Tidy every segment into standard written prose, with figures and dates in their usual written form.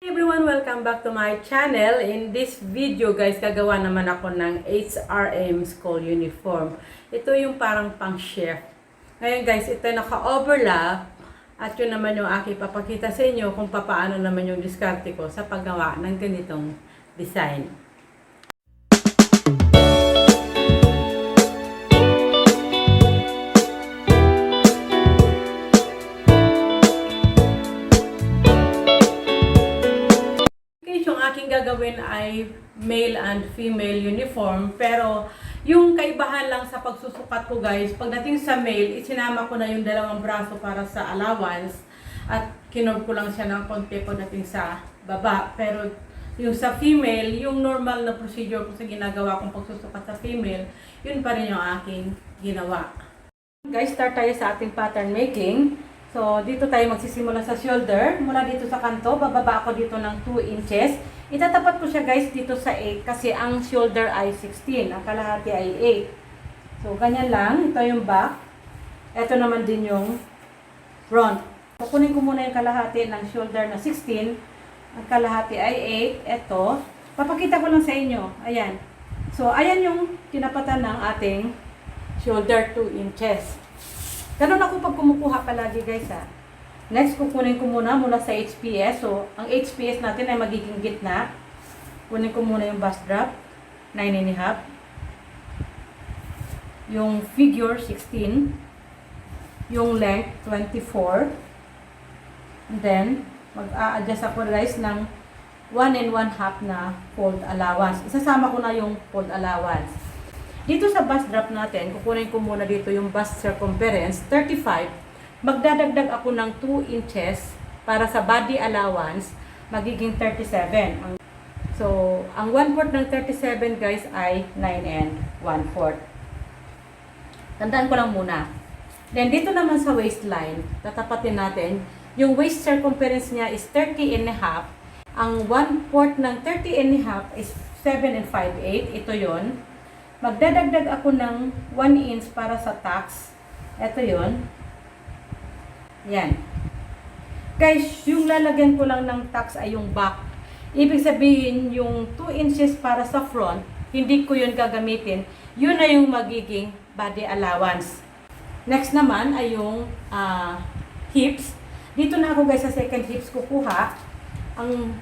Everyone, welcome back to my channel. In this video guys, gagawa naman ako ng HRM school uniform. Ito yung parang pang chef. Ngayon guys, ito naka-overlap at yun naman yung aking papakita sa inyo kung paano naman yung diskarte ko sa paggawa ng ganitong design. Gagawin ay male and female uniform, pero yung kaibahan lang sa pagsusukat ko guys, pagdating sa male, isinama ko na yung dalawang braso para sa allowance at kinorb ko lang siya ng konti pagdating sa baba. Pero yung sa female, yung normal na procedure ko sa ginagawa kong pagsusukat sa female, yun pa rin yung aking ginawa. Guys, start tayo sa ating pattern making. So, dito tayo magsisimula sa shoulder. Mula dito sa kanto, bababa ako dito ng 2 inches. Itatapat ko siya guys dito sa 8 kasi ang shoulder ay 16. Ang kalahati ay 8. So, ganyan lang. Ito yung back. Ito naman din yung front. Kukunin ko muna yung kalahati ng shoulder na 16. Ang kalahati ay 8. Ito. Papakita ko lang sa inyo. Ayan. So, ayan yung tinapatan ng ating shoulder 2 inches. Ganun ako pag kumukuha palagi guys ha. Next, kukunin ko muna sa HPS. So, ang HPS natin ay magiging gitna. Kunin ko muna yung bust drop, 9.5. Yung figure, 16. Yung length, 24. And then, mag-a-adjust ako guys ng 1 1/2 na fold allowance. Isasama ko na yung fold allowance. Dito sa bust drop natin, kukunin ko muna dito yung bust circumference, 35. Magdadagdag ako ng 2 inches para sa body allowance, magiging 37. So, ang 1/4 ng 37 guys ay 9 1/4. Tandaan ko lang muna. Then, dito naman sa waistline, tatapatin natin, yung waist circumference niya is 30.5. Ang 1/4 ng 30.5 is 7 5/8. Ito yon. Magdadagdag ako ng 1 inch para sa tax. Ito yon. Yan. Guys, yung lalagyan ko lang ng tax ay yung back. Ibig sabihin, yung 2 inches para sa front, hindi ko yun gagamitin. Yun na yung magiging body allowance. Next naman ay yung hips. Dito na ako guys sa second hips kukuha. Ang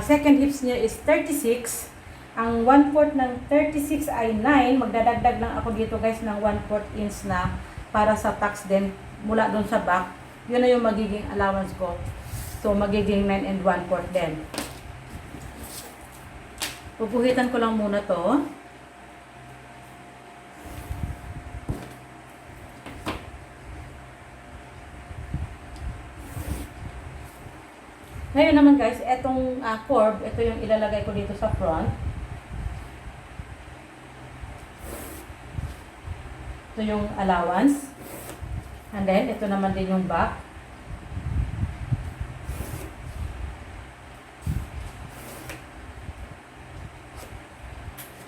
second hips niya is 36. Ang 1/4 ng 36 ay 9. Magdadagdag lang ako dito guys ng 1/4 inch na para sa tax din mula doon sa back. Yun na yung magiging allowance ko. So, magiging 9 1/4 din. Pupuhitan ko lang muna to. Ngayon naman guys, etong curve, ito yung ilalagay ko dito sa front. Ito yung allowance. And then, ito naman din yung back.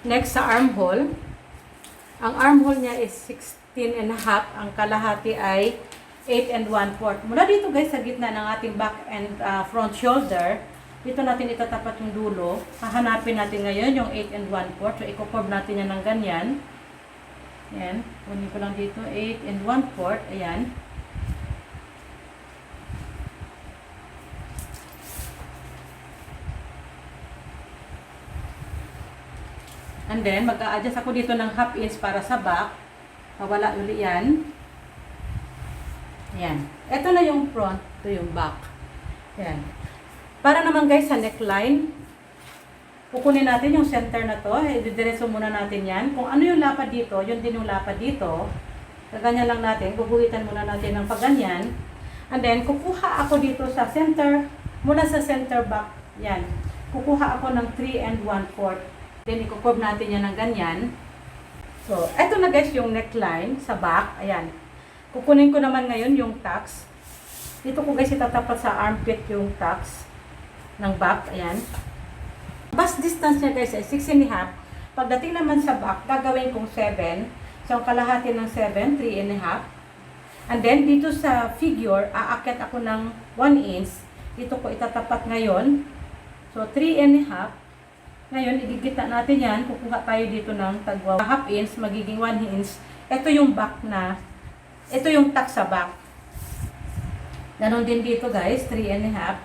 Next, sa armhole. Ang armhole niya is 16.5. Ang kalahati ay 8 1/4. Mula dito guys, sa gitna ng ating back and front shoulder, dito natin itatapat yung dulo. Hahanapin natin ngayon yung 8 1/4. So, i-curve natin yan ng ganyan. Ayan, kunin ko lang dito, 8 1/4, ayan. And then, mag-a-adjust ako dito ng 1/2 inch para sa back. Mawala uli yan. Ayan. Ito na yung front, ito yung back. Ayan. Para naman guys, sa neckline, kukunin natin yung center na to. Didiretso muna natin yan. Kung ano yung lapad dito, yun din yung lapad dito. Kaganyan lang natin. Guguhitan muna natin ng paganyan. And then, kukuha ako dito sa center. Mula sa center back. Yan. Kukuha ako ng 3 1/4. Then, i-curve natin yan ng ganyan. So, eto na guys yung neckline sa back. Ayan. Kukunin ko naman ngayon yung tax. Dito ko guys itatapat sa armpit yung tax ng back. Ayan. Bust distance niya guys ay 6.5. Pagdating naman sa back, gagawin kong 7. So, ang kalahati ng 7, 3.5. And then, dito sa figure, aakyat ako ng 1 inch. Dito ko itatapat ngayon So, 3 1/2. Ngayon, igigit natin yan. Kukuha tayo dito ng tagwa 1/2 inch, magiging 1 inch. Ito yung back na, ito yung tuck sa back. Ganon din dito guys, 3 1/2.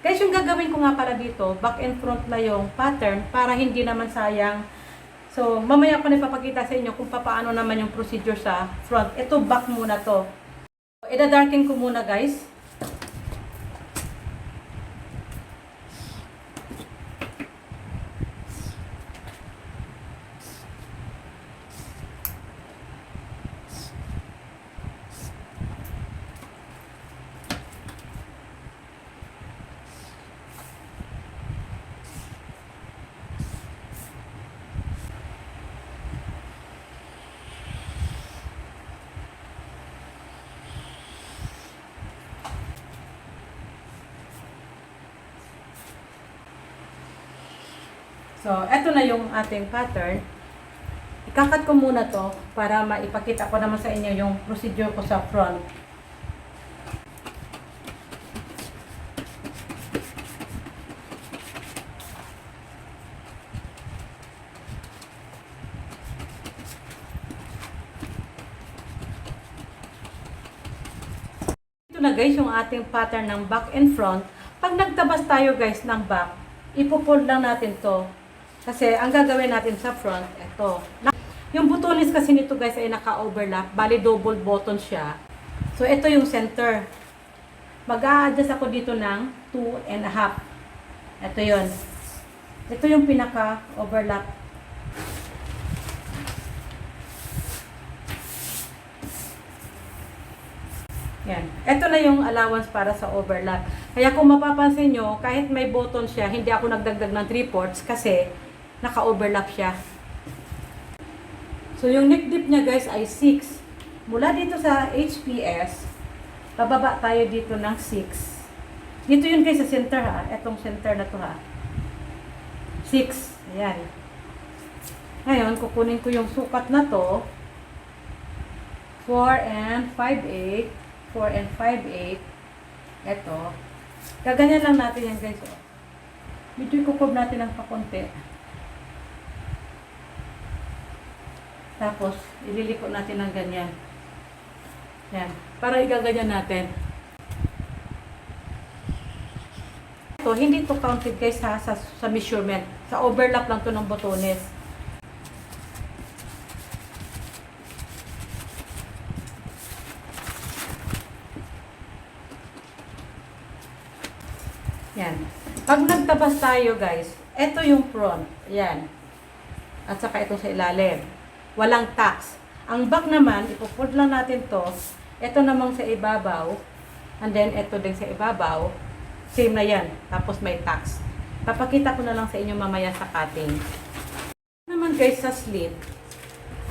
Guys, yung gagawin ko nga pala dito, back and front na yung pattern para hindi naman sayang. So, mamaya ko na ipapakita sa inyo kung paano naman yung procedure sa front. Ito, back muna to. Ida-darken ko muna guys. So, eto na yung ating pattern. Ikakat ko muna to para maipakita ko naman sa inyo yung procedure ko sa front. Ito na guys yung ating pattern ng back and front. Pag nagtabas tayo guys ng back, ipo-fold lang natin to. Kasi ang gagawin natin sa front, ito. Yung butones kasi nito guys ay naka-overlap. Bali double button siya. So ito yung center. Mag-a-adjust ako dito ng 2 1/2. Ito yun. Ito yung pinaka-overlap. Yan. Ito na yung allowance para sa overlap. Kaya kung mapapansin nyo, kahit may button siya, hindi ako nagdagdag ng 3/4 kasi naka-overlap siya. So, yung neck dip niya guys ay 6. Mula dito sa HPS, bababa tayo dito ng 6. Dito yun guys sa center ha. Etong center na to ha. 6. Ayan. Ngayon, kukunin ko yung sukat na to. 4 and 5/8. 4 and 5/8. Ito. Gaganyan lang natin yan guys. Medyo ikukob natin ng pakunti. Tapos, ililiko natin ng ganyan. Yan. Para igaganyan natin. Ito, hindi to counted guys ha, sa measurement. Sa overlap lang to ng botones. Yan. Pag nagtabas tayo guys, ito yung front. Yan. At saka ito sa ilalim. Walang tacks. Ang back naman, ipo-fold lang natin to. Ito namang sa ibabaw. And then, ito din sa ibabaw. Same na yan. Tapos may tacks. Papakita ko na lang sa inyo mamaya sa cutting. Naman guys, sa sleeve.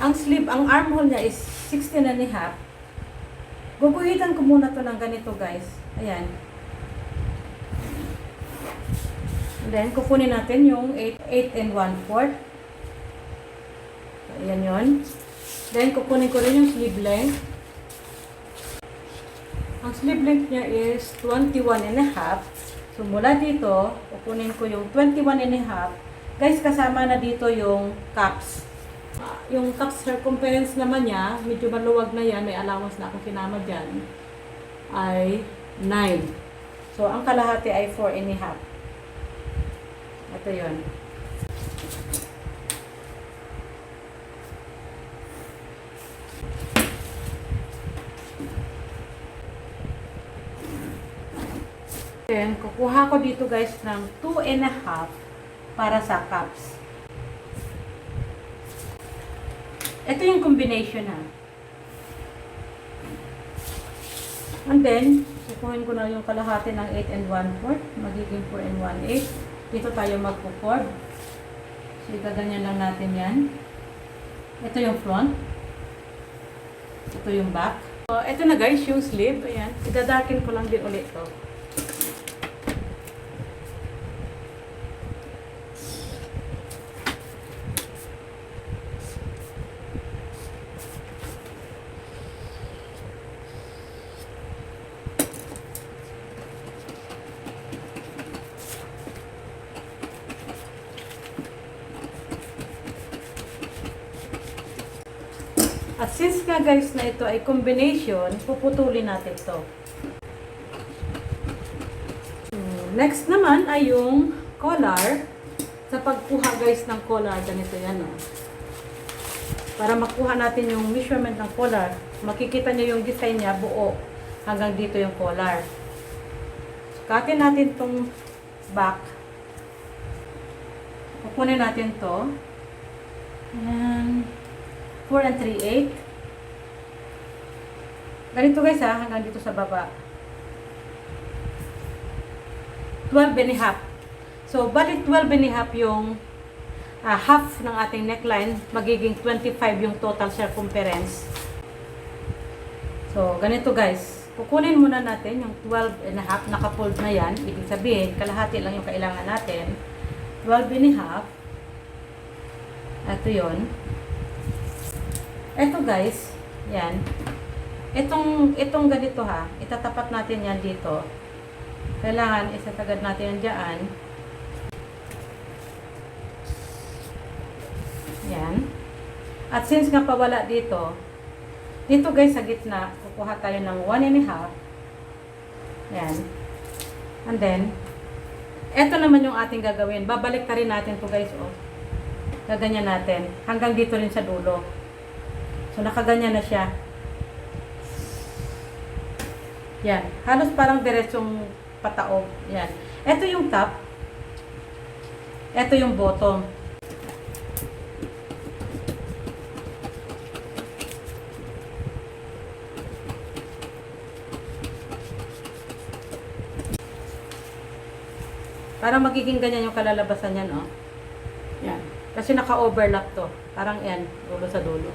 Ang sleeve, ang armhole niya is 16 1/2. Guguhitan ko muna to ng ganito guys. Ayan. And then, kukunin natin yung 8 and 1/4. Ayan yun. Then, kukunin ko rin yung sleeve length. Ang sleeve length niya is 21 1/2. So, mula dito, kukunin ko yung 21 1/2. Guys, kasama na dito yung cups. Yung cups circumference naman niya, medyo maluwag na yan. May allowance na akong kinama dyan. Ay 9. So, ang kalahati ay 4 1/2. Ito yun. Then, kukuha ko dito guys ng 2 1/2 para sa cups. Ito yung combination ha. And then, kukuhin ko na yung kalahati ng 8 and 1/4. Magiging 4 and 1/8. Dito tayo magpo-fold. So, ikaganyan lang natin yan. Ito yung front. Ito yung back. So, ito na guys, yung sleeve. Ayan. Idadarken ko lang din ulit to. since nga guys na ito ay combination, puputulin natin to. Next naman ay yung collar. Sa pagkuha guys ng collar, ganito yan o. Para makuha natin yung measurement ng collar, makikita nyo yung design niya buo hanggang dito yung collar. Katin natin tong back. Kukunin natin to. Ayan. 4 and 3/8. Ganito guys ha, hanggang dito sa baba. 12 and a half. So, balik 12 and a half yung half ng ating neckline, magiging 25 yung total circumference. So, ganito guys. Kukunin muna natin yung 12 and a half, naka-fold na yan. Ibig sabihin, kalahati lang yung kailangan natin. 12 and a half. Ito yun. Ito guys, yan. Itong ganito ha, itatapat natin yan dito. Kailangan isatagad natin yan dyan. Yan. At since nga pawala dito guys sa gitna, kukuha tayo ng 1 and a half. Yan. And then, eto naman yung ating gagawin. Babalik ka rin natin to guys, oh. Gaganyan natin. Hanggang dito rin sa dulo. So, nakaganyan na siya. Yan. Halos parang diretsong pataog. Yan. Eto yung top. Eto yung bottom. Parang magiging ganyan yung kalalabasan yan, oh. Yan. Kasi naka-overlap to. Parang yan, dulo sa dulo.